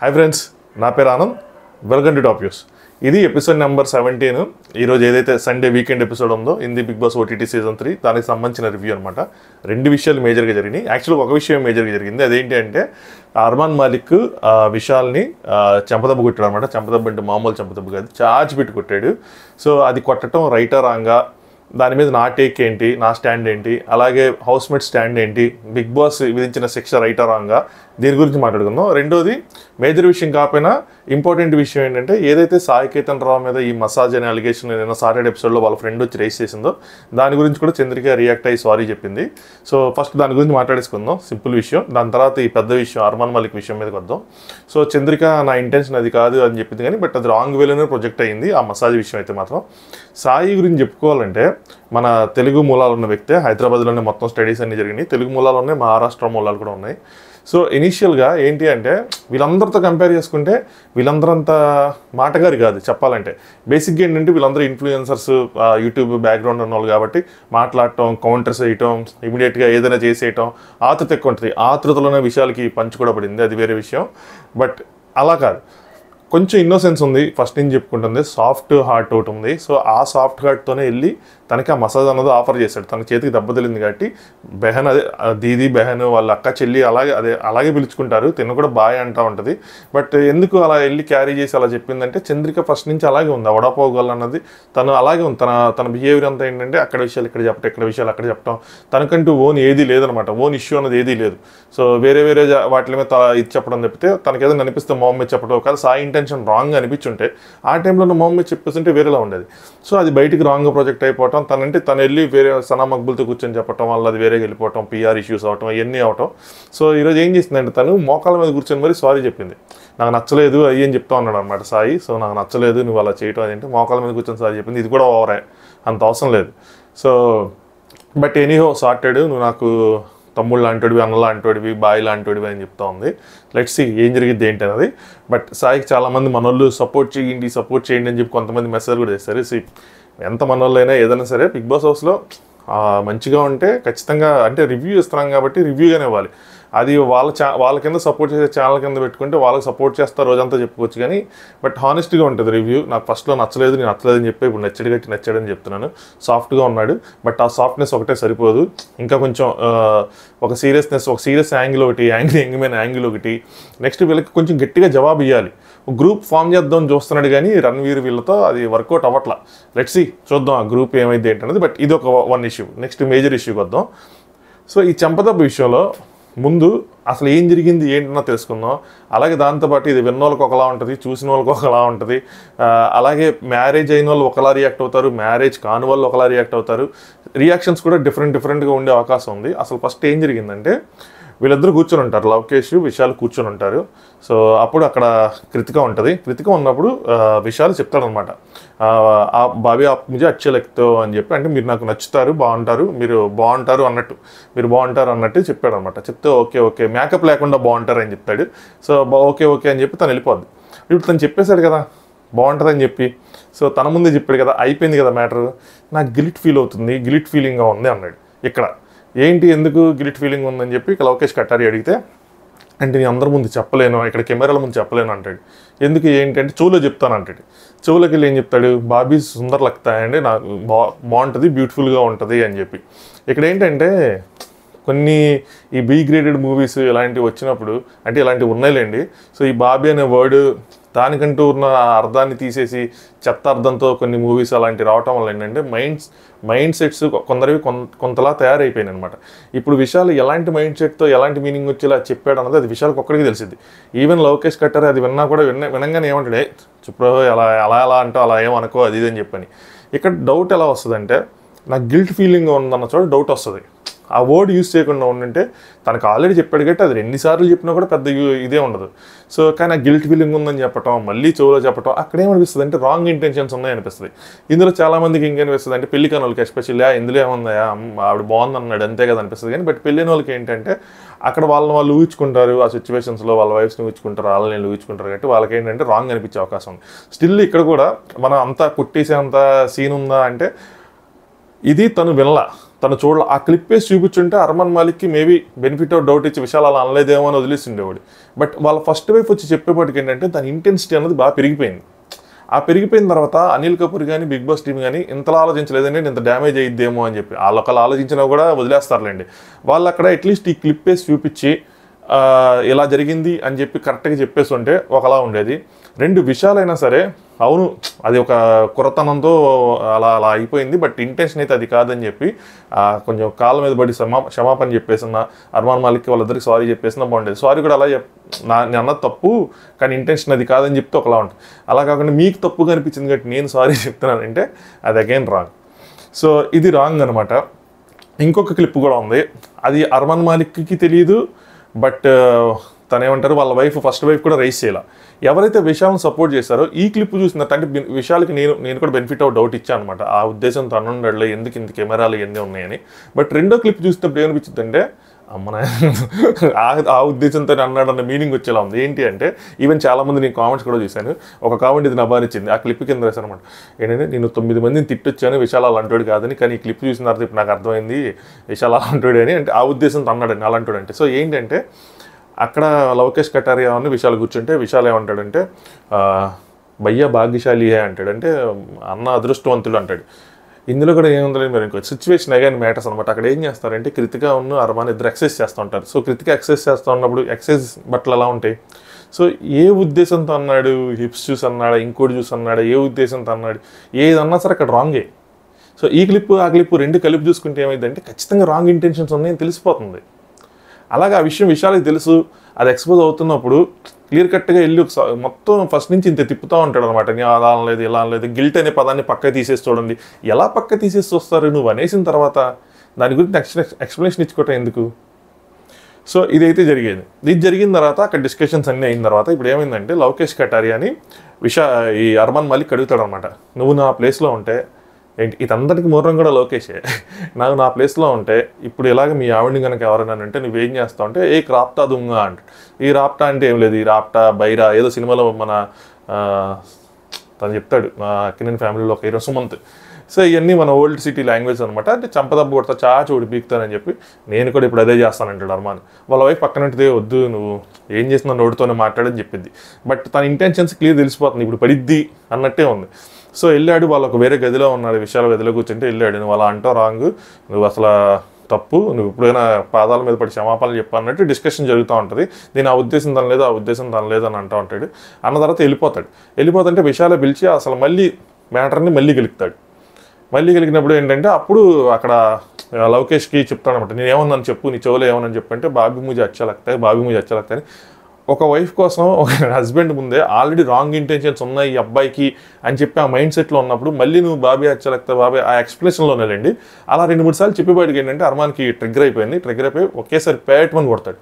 Hi friends, నా పేరు Anand. Welcome to top news. ఇది ఎపిసోడ్ నెంబర్ 17. ఈరోజు ఏదైతే సండే వీకెండ్ ఎపిసోడ్ ఉందో Hindi Bigg Boss OTT season 3 దానికి సంబంధించిన రివ్యూ అనమాట. రెండు విషయాలు మేజర్గా జరిగినాయి. యాక్చువల్గా ఒక విషయం మేజర్గా జరిగింది. అదేంటి అంటే అర్మాన్ మాలిక్ విశాల్ని చెంపదెబ్బ కొట్టాడు అనమాట. చెంపదెబ్బ అంటే మామూలు చెంపదెబ్బ కాదు, చాచి పెట్టి కొట్టాడు. సో అది కొట్టడం రైటా రాంగా, దాని మీద నా టేక్ ఏంటి, నా స్టాండ్ ఏంటి, అలాగే హౌస్మేట్ స్టాండ్ ఏంటి, బిగ్ బాస్ విధించిన శిక్ష రైటా రాంగా, దీని గురించి మాట్లాడుకుందాం. రెండోది మేజర్ విషయం కాకపోయినా ఇంపార్టెంట్ విషయం ఏంటంటే ఏదైతే సాయి కేతన్ రావు మీద ఈ మసాజ్ అనే అలిగేషన్ నిన్న సాటర్డే ఎపిసోడ్లో వాళ్ళ ఫ్రెండ్ వచ్చి రేస్ చేసిందో దాని గురించి కూడా చంద్రిక రియాక్ట్ అయ్యి సారీ చెప్పింది. సో ఫస్ట్ దాని గురించి మాట్లాడేసుకుందాం, సింపుల్ విషయం. దాని తర్వాత ఈ పెద్ద విషయం అర్మాన్ మాలిక్ విషయం మీదకి వద్దాం. సో చంద్రిక నా ఇంటెన్షన్ అది కాదు అని చెప్పింది కానీ బట్ అది రాంగ్ వేలోనే ప్రొజెక్ట్ అయ్యింది ఆ మసాజ్ విషయం అయితే మాత్రం. సాయి గురించి చెప్పుకోవాలంటే మన తెలుగు మూలాలు ఉన్న వ్యక్తే. హైదరాబాద్లోనే మొత్తం స్టడీస్ అన్ని జరిగినాయి. తెలుగు మూలాలు ఉన్నాయి, మహారాష్ట్ర మూలాలు కూడా ఉన్నాయి. సో ఇనీషియల్గా ఏంటి అంటే వీళ్ళందరితో కంపేర్ చేసుకుంటే వీళ్ళందరంత మాటగారి కాదు చెప్పాలంటే. బేసిక్గా ఏంటంటే వీళ్ళందరూ ఇన్ఫ్లుయెన్సర్స్, యూట్యూబ్ బ్యాక్గ్రౌండ్ ఉన్న వాళ్ళు కాబట్టి మాట్లాడటం, కౌంటర్స్ వేయటం, ఇమీడియట్గా ఏదైనా చేసేయటం ఆతృత ఎక్కువ ఉంటుంది. ఆతృతలోనే విషయాలకి పంచి కూడా పడింది, అది వేరే విషయం. బట్ అలా కాదు, కొంచెం ఇన్నోసెన్స్ ఉంది. ఫస్ట్ నుంచి చెప్పుకుంటుంది సాఫ్ట్ హార్ట్ ఒకటి ఉంది. సో ఆ సాఫ్ట్ హార్ట్తోనే వెళ్ళి తనకి ఆ మసాజ్ అన్నది ఆఫర్ చేశాడు. తన చేతికి దెబ్బ తెలింది కాబట్టి బెహన్, అదే దీదీ బెహన్, వాళ్ళ అక్క చెల్లి అలాగే పిలుచుకుంటారు. తిన్న కూడా బాయ్ అంటూ ఉంటుంది. బట్ ఎందుకు అలా వెళ్ళి క్యారీ చేసి అలా చెప్పిందంటే చంద్రిక ఫస్ట్ నుంచి అలాగే ఉంది. ఆ వడపోగల్ అన్నది తను అలాగే ఉంది. తన బిహేవియర్ అంతా ఏంటంటే అక్కడ విషయాలు ఇక్కడ చెప్పటం, ఇక్కడ విషయాలు అక్కడ చెప్పటం. తనకంటూ ఓన్ ఏది లేదనమాట. ఓన్ ఇష్యూ అన్నది ఏదీ లేదు. సో వేరే వాటి మీద ఇది చెప్పడం తప్పితే తనకి ఏదైనా అనిపిస్తే మొహం మీద చెప్పడం. ఒకవేళ సాయి ఇంటెన్షన్ రాంగ్ అనిపించుంటే ఆ టైంలో మొహం మీద చెప్పేస్తుంటే వేరేలా ఉండేది. సో అది బయటికి రాంగ్గా ప్రొజెక్ట్ అయిపోవటం, తను వెళ్ళి వేరే సనా మక్బుల్తో కూర్చొని చెప్పడం వల్ల అది వేరేగా వెళ్ళిపోవటం, పిఆర్ ఇష్యూస్ అవటం, ఇవన్నీ అవటం. సో ఈరోజు ఏం చేసిందంటే తను మోకాళ్ళ మీద కూర్చొని మరి సారీ చెప్పింది. నాకు నచ్చలేదు అయ్యి అని చెప్తా ఉన్నాడు అనమాట సాయి. సో నాకు నచ్చలేదు నువ్వు అలా చేయటం అదేంటి, మోకాళ్ళ మీద కూర్చొని సారీ చెప్పింది. ఇది కూడా ఓవరే, అంత అవసరం లేదు. సో బట్ ఎనీహో సార్టెడ్, నువ్వు నాకు తమ్ముళ్ళు లాంటివి, అన్న లాంటివి, బాయ్ లాంటివి అని చెప్తా ఉంది. లెట్స్ సీ ఏం జరిగింది ఏంటి అనేది. బట్ సాయికి చాలామంది మనోళ్ళు సపోర్ట్ చేయండి అని చెప్పి కొంతమంది మెసేజ్ కూడా చేస్తారు. ఎంత మనోళ్ళైనా ఏదైనా సరే బిగ్ బాస్ హౌస్లో మంచిగా ఉంటే ఖచ్చితంగా, అంటే రివ్యూ ఇస్తున్నాం కాబట్టి రివ్యూగానే ఇవ్వాలి. అది వాళ్ళ కింద సపోర్ట్ చేసే ఛానల్ కింద పెట్టుకుంటే వాళ్ళకి సపోర్ట్ చేస్తా రోజంతా చెప్పుకోవచ్చు. కానీ బట్ హానెస్ట్గా ఉంటుంది రివ్యూ. నాకు ఫస్ట్లో నచ్చలేదు, నేను నచ్చలేదని చెప్పి ఇప్పుడు నచ్చాడని చెప్తున్నాను. సాఫ్ట్గా ఉన్నాడు. బట్ ఆ సాఫ్ట్నెస్ ఒకటే సరిపోదు. ఇంకా కొంచెం ఒక సీరియస్ యాంగిల్ ఒకటి, యాంగిల్ యాంగిల్ ఒకటి. నెక్స్ట్ వీళ్ళకి కొంచెం గట్టిగా జవాబు ఇవ్వాలి. గ్రూప్ ఫామ్ చేద్దామని చూస్తున్నాడు కానీ రణ్వీర్ వీళ్ళతో అది వర్కౌట్ అవ్వట్లా. లెట్స్ సీ, చూద్దాం ఆ గ్రూప్ ఏమైంది ఏంటనేది. బట్ ఇది ఒక వన్ ఇష్యూ. నెక్స్ట్ మేజర్ ఇష్యూకి వద్దాం. సో ఈ చెంపదెబ్బ విషయంలో ముందు అసలు ఏం జరిగింది ఏంటన్నా తెలుసుకుందాం. అలాగే దాంతోపాటు ఇది విన్న వాళ్ళకి ఒకలా ఉంటుంది, చూసిన వాళ్ళకి ఒకలా ఉంటుంది. అలాగే మ్యారేజ్ అయిన వాళ్ళు ఒకలా రియాక్ట్ అవుతారు, మ్యారేజ్ కాని వాళ్ళు ఒకలా రియాక్ట్ అవుతారు. రియాక్షన్స్ కూడా డిఫరెంట్గా ఉండే అవకాశం ఉంది. అసలు ఫస్ట్ ఏం జరిగిందంటే వీళ్ళిద్దరు కూర్చొని ఉంటారు, లవకేష్ విశాల్ కూర్చొని ఉంటారు. సో అప్పుడు అక్కడ కృతిక ఉంటుంది. కృతిక ఉన్నప్పుడు విశాల్ చెప్తాడనమాట, ఆ బాబీ ఆప్ ముజే అచ్చే లగ్తే అని చెప్పి, అంటే మీరు నాకు నచ్చుతారు, మీరు బాగుంటారు అన్నట్టు చెప్పాడు అనమాట. చెప్తే ఓకే మేకప్ లేకుండా బాగుంటారు అని చెప్తాడు. సో ఓకే అని చెప్పి తను వెళ్ళిపోద్ది. ఇప్పుడు తను చెప్పేశాడు కదా బాగుంటుందని చెప్పి, సో తన ముందే చెప్పాడు కదా, అయిపోయింది కదా మ్యాటర్. నాకు గిల్ట్ ఫీలింగ్గా ఉంది అన్నాడు. ఇక్కడ ఏంటి, ఎందుకు గిల్ట్ ఫీలింగ్ ఉందని చెప్పి లవకేష్ కట్టారి అడిగితే, అంటే నేను అందరి ముందు చెప్పలేను, ఇక్కడ కెమెరాల ముందు చెప్పలేను అంటాడు. ఎందుకు ఏంటంటే చెవులో చెప్తాను అంటాడు. చెవులోకి వెళ్ళి ఏం చెప్తాడు, బాబీ సుందర్ లగ్తాయండి, నాకు బాగుంటుంది, బ్యూటిఫుల్గా ఉంటుంది అని చెప్పి. ఇక్కడ ఏంటంటే కొన్ని ఈ బీ గ్రేడెడ్ మూవీస్ ఇలాంటివి వచ్చినప్పుడు, అంటే ఇలాంటివి ఉన్నాయిలేండి. సో ఈ బాబీ అనే వర్డ్ దానికంటూ ఉన్న అర్థాన్ని తీసేసి చెత్త అర్థంతో కొన్ని మూవీస్ అలాంటివి రావటం వల్ల ఏంటంటే మైండ్ సెట్స్ కొంతలా తయారైపోయినాయి అనమాట. ఇప్పుడు విశాల్ ఎలాంటి మైండ్ సెట్తో ఎలాంటి మీనింగ్ వచ్చేలా చెప్పాడు అన్నది అది విశాల్కి ఒక్కడికి తెలిసింది. ఈవెన్ లవకేష్ కట్టారు అది విన్నా కూడా వినంగానే ఏమంటాడే, చుప్రో ఎలా అంటో అలా ఏమనుకో అది ఇది అని చెప్పని. ఇక్కడ డౌట్ ఎలా వస్తుందంటే, నాకు గిల్ట్ ఫీలింగ్ ఉందన్న చోట డౌట్ వస్తుంది. ఆ వర్డ్ యూజ్ చేయకుండా ఉండంటే తనకు ఆల్రెడీ చెప్పాడు కాబట్టి అది 2 సార్లు చెప్పినా కూడా పెద్ద ఇదే ఉండదు. సో కానీ ఆ గిల్ట్ ఫీలింగ్ ఉందని చెప్పటం, మళ్ళీ చెవులో చెప్పటం, అక్కడ ఏమనిపిస్తుంది అంటే రాంగ్ ఇంటెన్షన్స్ ఉన్నాయనిపిస్తుంది. ఇందులో చాలామందికి ఇంకేనిపిస్తుంది అంటే పెళ్లి కాని వాళ్ళకి ఎస్పెషల్లీ ఇందులో ఏముందా ఆవిడ బాగుంది అన్నాడు అంతే కదా అనిపిస్తుంది. కానీ బట్ పెళ్ళైన వాళ్ళకి ఏంటంటే అక్కడ వాళ్ళు ఊహించుకుంటారు, ఆ సిచ్యువేషన్స్లో వాళ్ళ వైఫ్స్ని ఊహించుకుంటారు, వాళ్ళని ఊహించుకుంటారు కాబట్టి వాళ్ళకి ఏంటంటే రాంగ్ అనిపించే అవకాశం ఉంది. స్టిల్ ఇక్కడ కూడా మనం అంతా కుట్టేసే అంత సీన్ ఉందా అంటే ఇది తను తను ఆ క్లిప్ వేసి చూపించుంటే అర్మాన్ మాలిక్కి మేబీ బెనిఫిట్ ఆఫ్ డౌట్ ఇచ్చే విషయాలు అలా అనలేదేమో అని వదిలేసి ఉండేవాడు. బట్ వాళ్ళ ఫస్ట్ వైఫ్ వచ్చి చెప్పేపాటికి ఏంటంటే దాని ఇంటెన్సిటీ అనేది బాగా పెరిగిపోయింది. ఆ పెరిగిపోయిన తర్వాత అనిల్ కపూర్ కానీ బిగ్ బాస్ టీమ్ కానీ ఇంతలా ఆలోచించలేదండి, ఇంత డ్యామేజ్ అయ్యిద్దేమో అని చెప్పి. వాళ్ళు ఒకళ్ళు ఆలోచించినా కూడా వదిలేస్తారులేండి. వాళ్ళు అక్కడ అట్లీస్ట్ ఈ క్లిప్ వేసి చూపించి ఇలా జరిగింది అని చెప్పి కరెక్ట్గా చెప్పేసి ఉంటే ఒకలా ఉండేది. 2 విషయాలైనా సరే అవును అది ఒక కురతనంతో అలా అలా అయిపోయింది, బట్ ఇంటెన్షన్ అయితే అది కాదని చెప్పి కొంచెం కాళ్ళ మీద పడి క్షమాపణ చెప్పేసిన అర్మాన్ మాలిక్కి వాళ్ళిద్దరికి సారీ చెప్పేసినా బాగుండేది. సారీ కూడా అలా నేను అన్నది తప్పు కానీ ఇంటెన్షన్ అది కాదని చెప్తే ఒకలా ఉంటుంది. అలా కాకుండా మీకు తప్పుగా అనిపించింది కాబట్టి నేను సారీ చెప్తున్నానంటే అది అగైన్ రాంగ్. సో ఇది రాంగ్ అనమాట. ఇంకొక క్లిప్ కూడా ఉంది, అది అర్మాన్ మాలిక్కి తెలియదు, బట్ తనేమంటారు వాళ్ళ ఫస్ట్ వైఫ్ కూడా రైస్ చేయాల. ఎవరైతే విశాల్ని సపోర్ట్ చేశారో ఈ క్లిప్ చూసినట్టు అంటే విశాల్కి నేను కూడా బెనిఫిట్ ఆఫ్ డౌట్ ఇచ్చాను అనమాట. ఆ ఉద్దేశంతో అనుండలే ఎందుకు ఇంత కెమెరాలు ఇవన్నీ ఉన్నాయని. బట్ రెండో క్లిప్ చూసినప్పుడు ఏమనిపించింది అంటే అమ్మన ఆ ఉద్దేశంతో అన్నాడన్న మీనింగ్ వచ్చేలా ఉంది. ఏంటి అంటే ఈవెన్ చాలామంది నేను కామెంట్స్ కూడా చూశాను. ఒక కామెంట్ ఇది నబానిచ్చింది, ఆ క్లిప్ కింద రాశాను అనమాట. ఏంటంటే నేను 9 మందిని తిట్టొచ్చాను, విశాల్ అలాంటోడు కాదని, కానీ ఈ క్లిప్ చూసిన తర్వాత ఇప్పుడు నాకు అర్థమైంది విశాల్ అలాంటోడు అని. అంటే ఆ ఉద్దేశంతో అన్నాడని అలాంటోడు అంటే. సో ఏంటంటే అక్కడ లవకేష్ కటారియా అని విశాల్ కూర్చుంటే విశాల్ ఏమంటాడంటే భయ్యా భాగ్యశాలి అంటాడు, అంటే అన్న అదృష్టవంతుడు అంటాడు. ఇందులో కూడా ఏముందని మీరు ఇంకో సిచ్యువేషన్ అగైన్ మ్యాటర్స్ అనమాట. అక్కడ ఏం చేస్తారంటే కృతిక అర్మాన్ ఇద్దరు ఎక్సర్సైజ్ చేస్తూ ఉంటారు. సో కృతిక ఎక్సర్సైజ్ చేస్తూ ఉన్నప్పుడు ఎక్సర్సైజ్ బట్టలు ఎలా ఉంటాయి. సో ఏ ఉద్దేశంతో అన్నాడు, హిప్స్ చూసి అన్నాడా, ఇంకోటి చూసి అన్నాడా, ఏ ఉద్దేశంతో అన్నాడు, ఏదన్నా సరే అక్కడ రాంగే. సో ఈ క్లిప్ ఆ క్లిప్ 2 కలిపి చూసుకుంటే ఏమైందంటే ఖచ్చితంగా రాంగ్ ఇంటెన్షన్స్ ఉన్నాయని తెలిసిపోతుంది. అలాగే ఆ విషయం విశాల్కి తెలుసు, అది ఎక్స్పోజ్ అవుతున్నప్పుడు క్లియర్ కట్గా వెళ్ళి మొత్తం ఫస్ట్ నుంచి ఇంత తిప్పుతూ ఉంటాడు అనమాట. నేను అలా అనలేదు ఇలా అనలేదు, గిల్ట్ అనే పదాన్ని పక్క తీసేసి చూడండి. ఎలా పక్క తీసేసి వస్తారు, నువ్వు అనేసిన తర్వాత దాని గురించి ఎక్స్ప్లెనేషన్ ఇచ్చుకోవటం ఎందుకు. సో ఇదైతే జరిగేది. ఇది జరిగిన తర్వాత అక్కడ డిస్కషన్స్ అన్నీ అయిన తర్వాత ఇప్పుడు ఏమైందంటే లవకేష్ కటారియాని ఈ అర్మాన్ మాలిక్ అడుగుతాడు అనమాట, నువ్వు నా ప్లేస్లో ఉంటే ఏంటి ఇదందరికీ మూలం కూడా లోకేషే, నాకు నా ప్లేస్లో ఉంటే ఇప్పుడు ఇలాగ మీ ఆవిడని కనుక ఎవరైనా అంటే నువ్వేం చేస్తావు అంటే ఏ రాప్టా దుంగా అంట. ఈ రాప్టా అంటే ఏం లేదు, ఈ రాప్టా బైరా ఏదో సినిమాలో మన తను చెప్తాడు అక్కినేని ఫ్యామిలీలో ఒక హీరో సుమంత్. సో ఇవన్నీ మన ఓల్డ్ సిటీ లాంగ్వేజ్ అనమాట. అంటే చంపదబ్బు కొడతా చాచి ఓడి పీకుతానని చెప్పి నేను కూడా ఇప్పుడు అదే చేస్తానంటాడు అర్మాన్. వాళ్ళ వైఫ్ పక్కనంటే వద్దు నువ్వు ఏం చేస్తున్నా నోటితోనే మాట్లాడని చెప్పింది. బట్ తన ఇంటెన్షన్స్ క్లియర్ తెలిసిపోతుంది, ఇప్పుడు పడిద్ది అన్నట్టే ఉంది. సో వెళ్ళాడు, వాళ్ళు ఒక వేరే గదిలో ఉన్నాడు, విశాల గదిలో కూర్చుంటే వెళ్ళాడు. నువ్వు అలా అంటావు రాంగ్, నువ్వు అసలు తప్పు, నువ్వు ఎప్పుడైనా పాదాల మీద పడి క్షమాపణలు చెప్పన్నట్టు డిస్కషన్ జరుగుతూ ఉంటుంది. నేను ఆ ఉద్దేశం తన లేదు, ఆ ఉద్దేశం తన లేదు అని అంటూ ఉంటాడు. అన్న తర్వాత వెళ్ళిపోతుంటే విశాల పిలిచి అసలు మళ్ళీ మ్యాటర్ని మళ్ళీ గెలుపుతాడు. మళ్ళీ గెలిగినప్పుడు ఏంటంటే అప్పుడు అక్కడ లవకేష్కి చెప్తాడనమాట, నేను ఏమన్నాను చెప్పు, నీ చెవులో ఏమన్నాను చెప్పు అంటే బాబీ ముజే అచ్చా లగ్తాయి. ఒక వైఫ్ కోసం ఒక హస్బెండ్ ముందే ఆల్రెడీ రాంగ్ ఇంటెన్షన్స్ ఉన్నాయి ఈ అబ్బాయికి అని చెప్పి ఆ మైండ్ సెట్లో ఉన్నప్పుడు మళ్ళీ నువ్వు బాబీ అచ్చా లగ్తా బాబీ ఆ ఎక్స్ప్లెనేషన్లోనే వెళ్ళండి. అలా 2-3 సార్లు చెప్పేవాడికి ఏంటంటే అర్మాన్కి ట్రిగ్గర్ అయిపోయి ఒకేసారి పేట్మని కొడతాడు.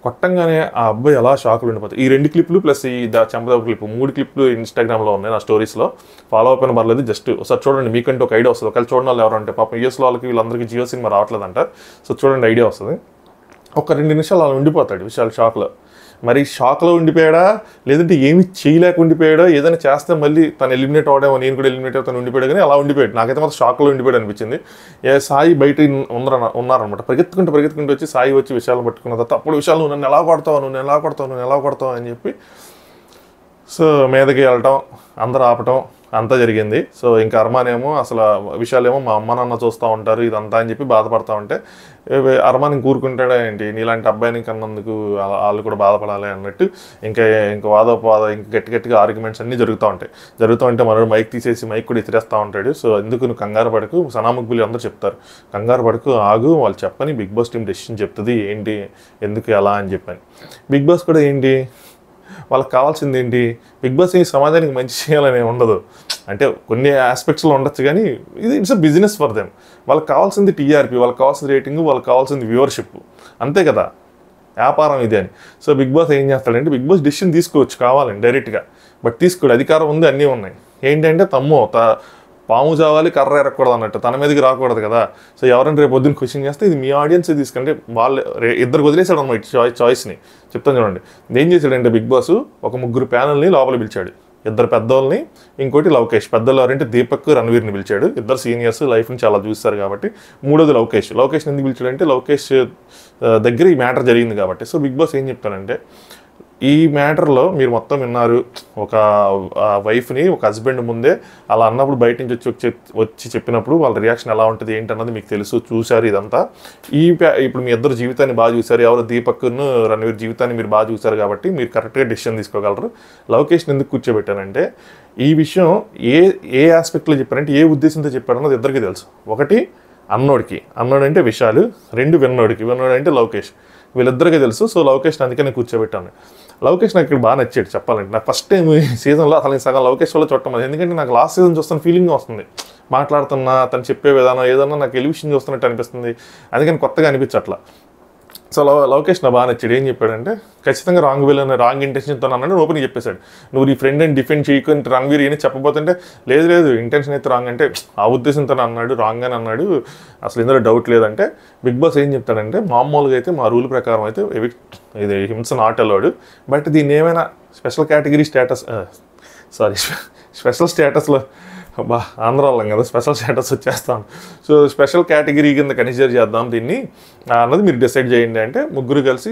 కొట్టంగానే ఆ అబ్బాయి అలా షాక్లో ఉండిపోతాయి. ఈ 2 క్లిప్లు ప్లస్ ఈ చంపదబ్బు క్లిప్ 3 క్లిప్లు ఇన్స్టాగ్రామ్లో ఉన్నాయి నా స్టోరీస్లో, ఫాలో అప్ అయిన పర్లేదు, జస్ట్ ఒకసారి చూడండి మీకంటే ఒక ఐడియా వస్తుంది. ఒకవేళ చూడండి వాళ్ళు ఎవరంటే పాపం యూఎస్లో వాళ్ళకి వీళ్ళందరికీ జియో సినిమా రావట్లేదంట. సో చూడండి ఐడియా వస్తుంది. ఒక 2 నిమిషాలు అలా ఉండిపోతాడు విశాల్ షాక్లో. మరి షాక్లో ఉండిపోయాడా లేదంటే ఏమి చేయలేక ఉండిపోయాడో, ఏదైనా చేస్తే మళ్ళీ తను ఎలిమినేట్ అవడేమో, నేను కూడా ఎలిమినేట్ అవుతాను ఉండిపోయాడు, కానీ అలా ఉండిపోయాడు. నాకైతే మాత్రం షాక్లో ఉండిపోయాడు అనిపించింది. సాయి బయట ఉన్నారనమాట, పరిగెత్తుకుంటూ వచ్చి సాయి వచ్చి విశాలను పట్టుకున్న తర్వాత అప్పుడు విశాల్ నువ్వు నన్ను ఎలా కొడతావు అని చెప్పి సో మీదకి వెళ్ళటం, అందరూ ఆపటం అంతా జరిగింది. సో ఇంకా అర్మాన్ ఏమో అసలు విశాలేమో మా అమ్మ నాన్న చూస్తూ ఉంటారు ఇదంతా అని చెప్పి బాధపడతా ఉంటే అర్మాన్ కూరుకుంటాడా ఏంటి, నీలాంటి అబ్బాయిని కన్నందుకు వాళ్ళు కూడా బాధపడాలి అన్నట్టు ఇంకా ఇంకా గట్టిగా ఆర్గ్యుమెంట్స్ అన్నీ జరుగుతూ ఉంటే మనోడు మైక్ తీసేసి మైక్ కూడా ఎత్తిరేస్తూ ఉంటాడు. సో ఎందుకు నువ్వు కంగారు పడకు, సనాముగ్గులు అందరూ చెప్తారు కంగారు పడకు ఆగు, వాళ్ళు చెప్పని బిగ్ బాస్ టీం డెసిషన్ చెప్తుంది ఏంటి ఎందుకు ఎలా అని చెప్పని. బిగ్ బాస్ కూడా ఏంటి వాళ్ళకి కావాల్సింది ఏంటి, బిగ్ బాస్ ఈ సమాజానికి మంచి చేయాలని ఉండదు, అంటే కొన్ని ఆస్పెక్ట్స్లో ఉండొచ్చు కానీ ఇది it's a business for them. వాళ్ళకి కావాల్సింది టీఆర్పీ, వాళ్ళకి కావాల్సింది రేటింగ్, వాళ్ళకి కావాల్సింది వ్యూవర్షిప్, అంతే కదా వ్యాపారం ఇది అని. సో బిగ్ బాస్ ఏం చేస్తాడంటే బిగ్ బాస్ డెసిషన్ తీసుకోవచ్చు కావాలని డైరెక్ట్గా, బట్ తీసుకోడు, అధికారం ఉంది అన్నీ ఉన్నాయి. ఏంటంటే పాము చావాలి కర్ర ఎరగకూడదు అన్నట్టు, తన మీదకి రాకూడదు కదా. సో ఎవరైనా రేపు పొద్దున్న క్వశ్చన్ చేస్తే ఇది మీ ఆడియన్స్ తీసుకుంటే వాళ్ళు ఇద్దరికి వదిలేశాడు అన్నమాట చాయిస్ని. చెప్తాను చూడండి, ఏం చేశాడంటే బిగ్ బాస్ ఒక 3 ప్యానల్ని లోపల పిలిచాడు. ఇద్దరు పెద్దోళ్ళని, ఇంకోటి లవకేష్. పెద్దలు ఎవరంటే దీపక్, రణవీర్ని పిలిచాడు. ఇద్దరు సీనియర్స్, లైఫ్ని చాలా చూస్తారు కాబట్టి. మూడోది లవకేష్. లవకేష్ని ఎందుకు పిలిచాడంటే లవకేష్ దగ్గర ఈ మ్యాటర్ జరిగింది కాబట్టి. సో బిగ్ బాస్ ఏం చెప్తానంటే, ఈ మ్యాటర్లో మీరు మొత్తం విన్నారు. ఒక వైఫ్ని ఒక హస్బెండ్ ముందే అలా అన్నప్పుడు బయట నుంచి వచ్చి చెప్పినప్పుడు వాళ్ళ రియాక్షన్ ఎలా ఉంటుంది ఏంటన్నది మీకు తెలుసు, చూశారు. ఇదంతా ఇప్పుడు మీ ఇద్దరు జీవితాన్ని బాగా చూశారు. ఎవరు దీపక్ను రణవీర్ జీవితాన్ని మీరు బాగా చూశారు కాబట్టి మీరు కరెక్ట్గా డెసిషన్ తీసుకోగలరు. లవకేష్ని ఎందుకు కూర్చోబెట్టానంటే, ఈ విషయం ఏ ఆస్పెక్ట్లో చెప్పారంటే, ఏ ఉద్దేశంతో చెప్పారన్నది ఇద్దరికి తెలుసు. ఒకటి అన్నోడికి, అన్నోడంటే విశాలు. రెండు విన్నోడికి అంటే లవకేష్. వీళ్ళిద్దరికీ తెలుసు. సో లవకేష్ని అందుకే నేను కూర్చోబెట్టాను. లవకేష్ నాకు ఇక్కడ బాగా నచ్చాడు చెప్పాలంటే. నాకు ఫస్ట్ టైం ఈ సీజన్లో అసలు సగం లవకేష్ వల్ల చూడటం. ఎందుకంటే నాకు లాస్ట్ సీజన్ చూస్తున్న ఫీలింగ్ వస్తుంది, మాట్లాడుతున్నా తను చెప్పే విధానం ఏదన్నా నాకు ఎలివిషన్ చూస్తున్నట్టు అనిపిస్తుంది. అందుకని కొత్తగా అనిపించట్లా. సో లవకేష్ నా బాగా నచ్చాడు. ఏం చెప్పాడంటే, ఖచ్చితంగా రాంగ్ ఇంటెన్షన్తో అన్నాడు. ఓపెన్ చెప్పేశాడు, నువ్వు నీ ఫ్రెండ్ అని డిఫెండ్ చేయకు రణవీర్ ఏని చెప్పబోతుంటే, లేదు ఇంటెన్షన్ అయితే రాంగ్ అంటే ఆ ఉద్దేశంతో అన్నాడు, రాంగ్ అని అన్నాడు, అసలు ఇందులో డౌట్ లేదంటే. బిగ్ బాస్ ఏం చెప్తాడంటే, మామూలుగా అయితే మా రూల్ ప్రకారం అయితే ఇది హింస నాట్ అలౌడ్, బట్ దీన్ని ఏమైనా స్పెషల్ కేటగిరీ స్పెషల్ స్టేటస్లో ఆంధ్ర వాళ్ళం కదా, స్పెషల్ స్టేటస్ వచ్చేస్తాం. సో స్పెషల్ కేటగిరీ కింద కన్సిడర్ చేద్దాం దీన్ని అన్నది మీరు డిసైడ్ చేయండి అంటే, ముగ్గురు కలిసి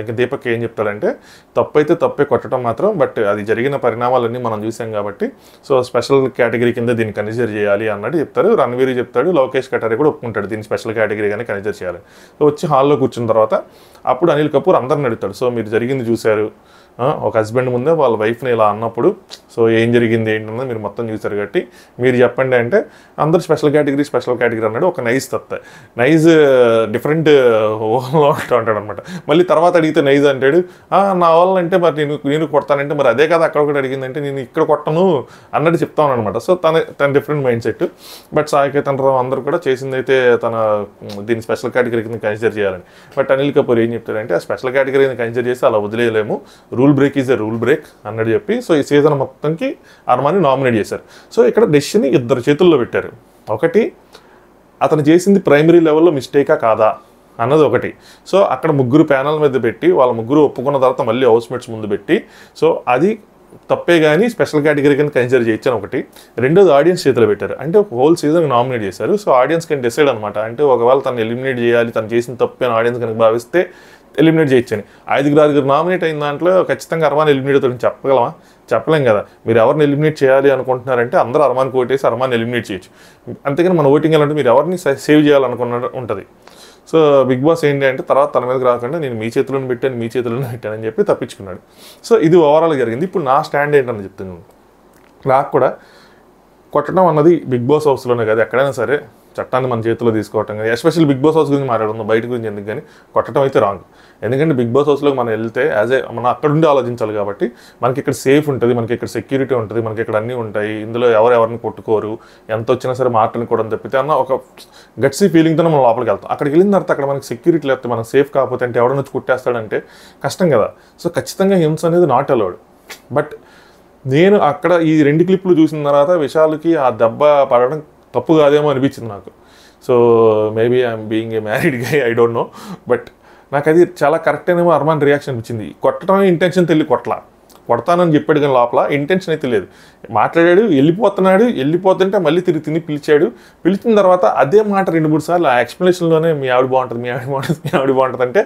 ఇంకా దీపక్ ఏం చెప్తాడంటే, తప్పైతే తప్పే కొట్టడం మాత్రం, బట్ అది జరిగిన పరిణామాలన్నీ మనం చూసాం కాబట్టి సో స్పెషల్ కేటగిరీ కింద దీన్ని కన్సిడర్ చేయాలి అన్నట్టు చెప్తారు. రణవీర్ చెప్తాడు, లవకేష్ కటారి కూడా ఒప్పుకుంటాడు దీన్ని స్పెషల్ కేటగిరీగానే కన్సిడర్ చేయాలి. సో వచ్చి హాల్లో కూర్చున్న తర్వాత అప్పుడు అనిల్ కపూర్ అందరిని అడుగుతాడు, సో మీరు జరిగింది చూశారు, ఒక హస్బెండ్ ముందే వాళ్ళ వైఫ్ని ఇలా అన్నప్పుడు సో ఏం జరిగింది ఏంటన్నది మీరు మొత్తం చూశారు కాబట్టి మీరు చెప్పండి అంటే, అందరు స్పెషల్ కేటగిరీ అన్నాడు. ఒక నైజ్ నైజ్ డిఫరెంట్ ఓహంలో ఉంటాడు అనమాట. మళ్ళీ తర్వాత అడిగితే నైజ్ అంటాడు, నా వాళ్ళంటే మరి నేను కొడతానంటే, మరి అదే కదా అక్కడ ఒకటి అడిగిందంటే నేను ఇక్కడ కొట్టను అన్నట్టు చెప్తాను అనమాట. సో తన different mind set. But Sai Ketan Rao అందరూ కూడా చేసింది అయితే దీన్ని స్పెషల్ కేటగిరీ కింద కన్సిడర్ చేయాలని. బట్ అనిల్ కపూర్ ఏం చెప్తాడంటే, ఆ స్పెషల్ కేటగిరీని కన్సిడర్ చేసి అలా వదిలేయలేము, rule break is a rule break అన్నట్టు చెప్పి సో ఈ సీజన్ మొత్తంకి అర్మాన్ని నామినేట్ చేశారు. సో ఇక్కడ డెసిషన్ ఇద్దరు చేతుల్లో పెట్టారు. ఒకటి, అతను చేసింది ప్రైమరీ లెవెల్లో మిస్టేకా కాదా అన్నది ఒకటి. సో అక్కడ ముగ్గురు ప్యానల్ మీద పెట్టి వాళ్ళ ముగ్గురు ఒప్పుకున్న తర్వాత మళ్ళీ హౌస్మేట్స్ ముందు పెట్టి సో అది తప్పే కానీ స్పెషల్ కేటగిరీ కింద కన్సిడర్ చేయొచ్చని ఒకటి. రెండోది ఆడియన్స్ చేతిలో పెట్టారు. అంటే హోల్ సీజన్ నామినేట్ చేశారు. సో ఆడియన్స్ కెన్ డిసైడ్ అనమాట. అంటే ఒకవేళ తను ఎలిమినేట్ చేయాలి, తను చేసిన తప్పే అని ఆడియన్స్ కనుక భావిస్తే ఎలిమినేట్ చేయొచ్చని. 5 నామినేట్ అయిన దాంట్లో ఖచ్చితంగా అర్మాన్ ఎలిమినేట్ అవుతాడని చెప్పగలమా? చెప్పలేం కదా. మీరు ఎవరిని ఎలిమినేట్ చేయాలి అనుకుంటున్నారంటే అందరూ అర్మాన్కి ఓటేసి అర్మాన్ ఎలిమినేట్ చేయొచ్చు. అంతేగాని మన ఓటింగ్ అంటే మీరు ఎవరిని సేవ్ చేయాలనుకున్న ఉంటుంది. సో బిగ్ బాస్ ఏంటి అంటే, తర్వాత తన మీదకి రాకుండా నేను మీ చేతులను పెట్టానని చెప్పి తప్పించుకున్నాడు. సో ఇది ఓవరాల్గా జరిగింది. ఇప్పుడు నా స్టాండ్ ఏంటని చెప్తున్నాను. నాకు కూడా కొట్టడం అన్నది బిగ్ బాస్ హౌస్లోనే కాదు, ఎక్కడైనా సరే చట్టాన్ని మన చేతిలో తీసుకోవటం కానీ, ఎస్పెషల్లీ బిగ్ బాస్ హౌస్ గురించి మాట్లాడుతున్నాం, బయట గురించి ఎందుకు కానీ కొట్టడం అయితే రాంగ్. ఎందుకంటే బిగ్ బాస్ హౌస్లోకి మనం వెళ్తే మనం అక్కడ ఉండి ఆలోచించాలి కాబట్టి మనకి ఇక్కడ సేఫ్ ఉంటుంది, మనకి ఇక్కడ సెక్యూరిటీ ఉంటుంది, మనకి ఇక్కడ అన్నీ ఉంటాయి. ఇందులో ఎవరిని కొట్టుకోరు, ఎంత వచ్చినా సరే మాట్లాడుకోవడం తప్పితే అన్న ఒక గట్సీ ఫీలింగ్తో మనం లోపలికి వెళ్తాం. అక్కడికి వెళ్ళిన తర్వాత అక్కడ మనకి సెక్యూరిటీ లేకపోతే మనం సేఫ్ కాకపోతే అంటే ఎవడన్నా వచ్చి కుట్టేస్తాడంటే కష్టం కదా. సో ఖచ్చితంగా హింస అనేది నాట్ అలౌడ్. బట్ నేను అక్కడ ఈ 2 క్లిప్లు చూసిన తర్వాత విశాల్కి ఆ దెబ్బ పడడం తప్పు కాదేమో అనిపించింది నాకు. So maybe I'm being a married guy, I don't know. But నాకు అది చాలా కరెక్ట్ అనేమో అర్మాన్ రియాక్షన్ అనిపించింది. కొట్టడం ఇంటెన్షన్ కొడతానని చెప్పాడు కానీ లోపల ఇంటెన్షన్ అయితే లేదు. మాట్లాడాడు, వెళ్ళిపోతుంటే మళ్ళీ తిని పిలిచిన తర్వాత అదే మాట 2-3 సార్లు ఆ ఎక్స్ప్లెనేషన్లోనే మీ ఆవిడ బాగుంటుంది అంటే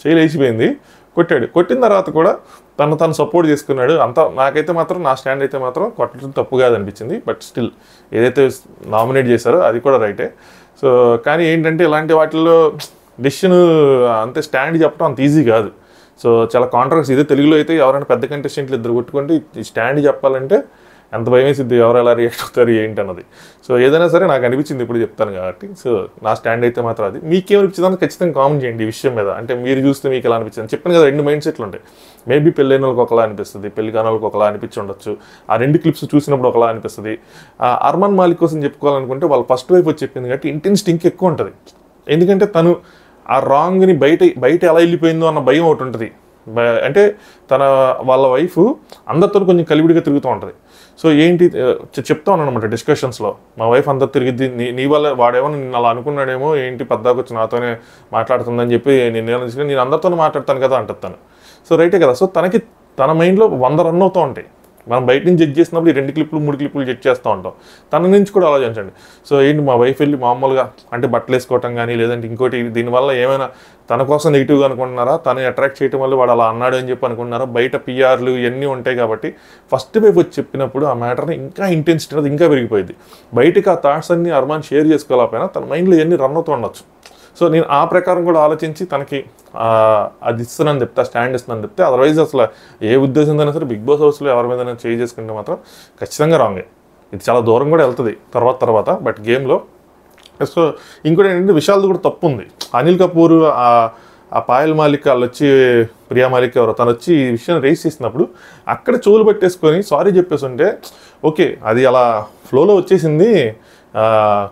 చేయలేసిపోయింది. కొట్టిన తర్వాత కూడా తను సపోర్ట్ చేసుకున్నాడు. నాకైతే మాత్రం నా స్టాండ్ అయితే మాత్రం కొట్టడం తప్పు కాదనిపించింది. బట్ స్టిల్ ఏదైతే నామినేట్ చేశారో అది కూడా రైటే. సో కానీ ఏంటంటే ఇలాంటి వాటిల్లో డెసిషన్ అంతే స్టాండ్ చెప్పడం అంత ఈజీ కాదు. సో చాలా కాంట్రవర్సీ. ఇదే తెలుగులో అయితే ఎవరైనా పెద్ద కంటెస్టెంట్లు 2 కొట్టుకుంటే స్టాండ్ చెప్పాలంటే ఎంత భయం వేసిద్ది, ఎవరు ఎలా రియాక్ట్ అవుతారు ఏంటి అన్నది. సో ఏదైనా సరే నాకు అనిపించింది, ఇప్పుడు చెప్తాను కాబట్టి. సో నా స్టాండ్ అయితే మాత్రం అది. మీకేమనిపించిందని ఖచ్చితంగా కామెంట్ చేయండి ఈ విషయం మీద. అంటే మీరు చూస్తే మీకు ఎలా అనిపించింది చెప్పాను కదా. 2 మైండ్ సెట్లు ఉంటాయి. మేబీ పెళ్ళైన వాళ్ళకి ఒకలా అనిపిస్తుంది, పెళ్లి కాని వాళ్ళకి ఒకలా అనిపించి ఉండొచ్చు. ఆ 2 క్లిప్స్ చూసినప్పుడు ఒకలా అనిపిస్తుంది. అర్మాన్ మాలిక్ కోసం చెప్పుకోవాలనుకుంటే వాళ్ళ ఫస్ట్ వైఫ్ వచ్చి చెప్పింది కాబట్టి ఇంటెన్సిటీ ఇంకెక్కువ ఉంటుంది. ఎందుకంటే తను ఆ రాంగ్ని బయట ఎలా వెళ్ళిపోయిందో అన్న భయం ఒకటి ఉంటుంది. అంటే వాళ్ళ వైఫ్ అందరితో కొంచెం కలివిడిగా తిరుగుతూ ఉంటుంది. సో ఏంటి చెప్తా ఉన్నాను అనమాట డిస్కషన్స్లో, మా వైఫ్ అందరు తిరిగిద్ది, నీ వల్ల వాడేమో నిన్ను అలా అనుకున్నాడేమో, ఏంటి పెద్దగా వచ్చి నాతోనే మాట్లాడుతుందని చెప్పి నేను అందరితోనే మాట్లాడతాను కదా అంటాను. సో రైటే కదా. సో తన మైండ్లో 100 రన్ అవుతూ ఉంటాయి. మనం బయట నుంచి జడ్జ్ చేసినప్పుడు ఈ 2 క్లిప్లు 3 క్లిప్లు జడ్జ్ చేస్తూ ఉంటాం. తన నుంచి కూడా ఆలోచించండి. సో ఏంటి మా వైఫ్ వెళ్ళి మామూలుగా అంటే బట్టలు వేసుకోవటం కానీ లేదంటే ఇంకోటి దీనివల్ల ఏమైనా తన కోసం నెగిటివ్గా అనుకుంటున్నారా, తను అట్రాక్ట్ చేయడం వల్ల వాడు అలా అన్నాడు అని చెప్పి అనుకుంటున్నారా? బయట పిఆర్లు ఇవన్నీ ఉంటాయి కాబట్టి ఫస్ట్ వైపు వచ్చి చెప్పినప్పుడు ఆ మ్యాటర్ని ఇంకా ఇంటెన్సిటీ అనేది ఇంకా పెరిగిపోయింది. బయటకు ఆ థాట్స్ అన్ని అర్మాన్ షేర్ చేసుకోలేకపోయినా తన మైండ్లో ఇవన్నీ రన్ అవుతూ ఉండొచ్చు. సో నేను ఆ ప్రకారం కూడా ఆలోచించి తనకి అది ఇస్తున్నాను చెప్తే, స్టాండ్ ఇస్తున్నాను చెప్తే, అదర్వైజ్ అసలు ఏ ఉద్దేశంతో సరే బిగ్ బాస్ హౌస్లో ఎవరి మీద చేంజ్ చేసుకుంటే మాత్రం ఖచ్చితంగా రాంగే. ఇది చాలా దూరం కూడా వెళ్తుంది తర్వాత బట్ గేమ్లో. సో ఇంకోటి ఏంటంటే విశాల్ది కూడా తప్పు ఉంది. అనిల్ కపూర్ ఆ పాయల్ మాలిక్ వాళ్ళు వచ్చి ప్రియా మాలిక్ ఎవరో తను వచ్చి ఈ విషయం రేస్ చేసినప్పుడు అక్కడ చెవులు పట్టేసుకొని సారీ చెప్పేసి ఉంటే ఓకే, అది అలా ఫ్లోలో వచ్చేసింది,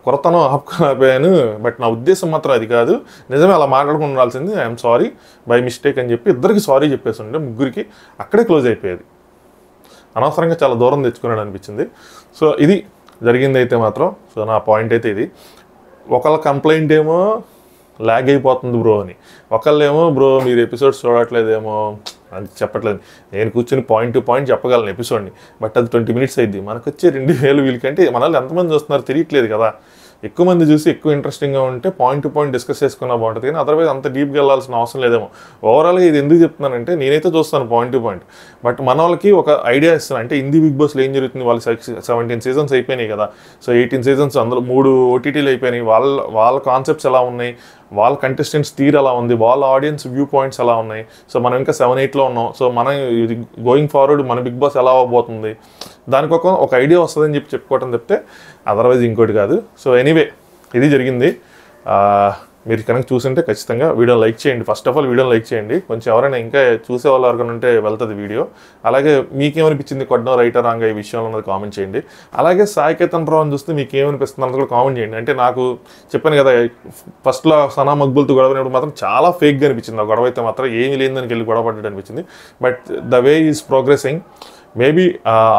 కొరతనం ఆపుకోలేకపోయాను, బట్ నా ఉద్దేశం మాత్రం అది కాదు, నిజమే అలా మాట్లాడుకుని ఉండాల్సింది, ఐఎమ్ సారీ బై మిస్టేక్ అని చెప్పి ఇద్దరికి సారీ చెప్పేసి ఉంటే ముగ్గురికి అక్కడే క్లోజ్ అయిపోయేది. అనవసరంగా చాలా దూరం తెచ్చుకున్నాడు అనిపించింది. సో ఇది జరిగింది అయితే మాత్రం. సో నా పాయింట్ అయితే ఇది. ఒకళ్ళ కంప్లైంట్ ఏమో ల్యాగ్ అయిపోతుంది బ్రో అని, ఒకళ్ళేమో బ్రో మీరు ఎపిసోడ్స్ చూడట్లేదేమో అని చెప్పట్లేదు. నేను కూర్చొని పాయింట్ టు పాయింట్ చెప్పగలను ఎపిసోడ్ని, బట్ అది 20 minutes అయింది. మనకు వచ్చే 2000 వీళ్ళకంటే మన వాళ్ళు ఎంతమంది చూస్తున్నారు తెలియట్లేదు కదా. ఎక్కువ మంది చూసి ఎక్కువ ఇంట్రెస్టింగ్గా ఉంటే పాయింట్ టు పాయింట్ డిస్కస్ చేసుకున్నా బాగుంటుంది, కానీ అదర్వైజ్ అంత డీప్గా వెళ్ళాల్సిన అవసరం లేదేమో. ఓవరాల్గా ఇది ఎందుకు చెప్తున్నానంటే నేనైతే చూస్తాను పాయింట్ టు పాయింట్, బట్ మన వాళ్ళకి ఒక ఐడియా ఇస్తాను. అంటే హిందీ బిగ్ బాస్లో ఏం జరుగుతుంది, వాళ్ళు 17 seasons అయిపోయినాయి కదా. సో 18 seasons అందులో 3 OTTలు అయిపోయినాయి. వాళ్ళ కాన్సెప్ట్స్ ఎలా ఉన్నాయి, వాళ్ళ కంటెస్టెంట్స్ తీరు ఎలా ఉంది, వాళ్ళ ఆడియన్స్ వ్యూ పాయింట్స్ ఎలా ఉన్నాయి. సో మనం ఇంకా 7-8లో ఉన్నాం. సో మనం గోయింగ్ ఫార్వర్డ్ మన బిగ్ బాస్ ఎలా అవ్వబోతుంది దానికి ఒక ఐడియా వస్తుందని చెప్పి చెప్పుకోవటం చెప్తే, అదర్వైజ్ ఇంకోటి కాదు. సో ఎనీవే ఇది జరిగింది. మీరు కనుక చూసింటే ఖచ్చితంగా వీడియోని లైక్ చేయండి. ఫస్ట్ ఆఫ్ ఆల్ వీడియోని లైక్ చేయండి. కొంచెం ఎవరైనా ఇంకా చూసే వాళ్ళు ఎవరికైనా ఉంటే వెళ్తుంది వీడియో. అలాగే మీకేమనిపించింది, కొట్టడం రైటా రాంగా ఈ విషయంలో ఉన్నది కామెంట్ చేయండి. అలాగే సాయి కేతన్ రావుని చూస్తే మీకు ఏమనిపిస్తుంది అన్నది కూడా కామెంట్ చేయండి. అంటే నాకు చెప్పాను కదా, ఫస్ట్లో సనా మక్బుల్తో గొడవనప్పుడు మాత్రం చాలా ఫేక్గా అనిపించింది. ఆ గొడవ అయితే మాత్రం ఏమీ లేదని వెళ్ళి గొడవ పడ్డట్టు అనిపించింది. But the way is progressing. Maybe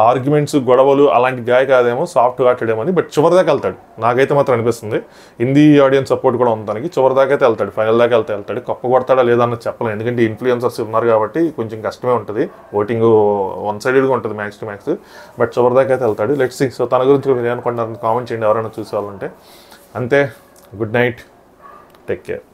arguments గొడవలు అలాంటి గాయ కాదేమో, సాఫ్ట్ హార్టెడ్ అని, బట్ చివరి దాకా వెళ్తాడు నాకైతే మాత్రం అనిపిస్తుంది. హిందీ ఆడియన్స్ సపోర్ట్ కూడా ఉంది తనకి. చివరి దాకా అయితే వెళ్తాడు, ఫైనల్ దాకా వెళ్తాడు. కప్ప కొడతాడా లేదా అన్నది చెప్పలేను, ఎందుకంటే ఇన్ఫ్లుయెన్సర్స్ ఉన్నారు కాబట్టి కొంచెం కష్టమే ఉంటుంది. ఓటింగ్ వన్ సైడెడ్గా ఉంటుంది మ్యాక్స్ టు మ్యాక్స్, బట్ చివరి దాకా అయితే వెళ్తాడు. Let's see. సో తన గురించి మీరు ఏమనుకుంటారని కామెంట్ చేయండి ఎవరైనా చూసేవాళ్ళంటే. అంతే, గుడ్ నైట్, టేక్ కేర్.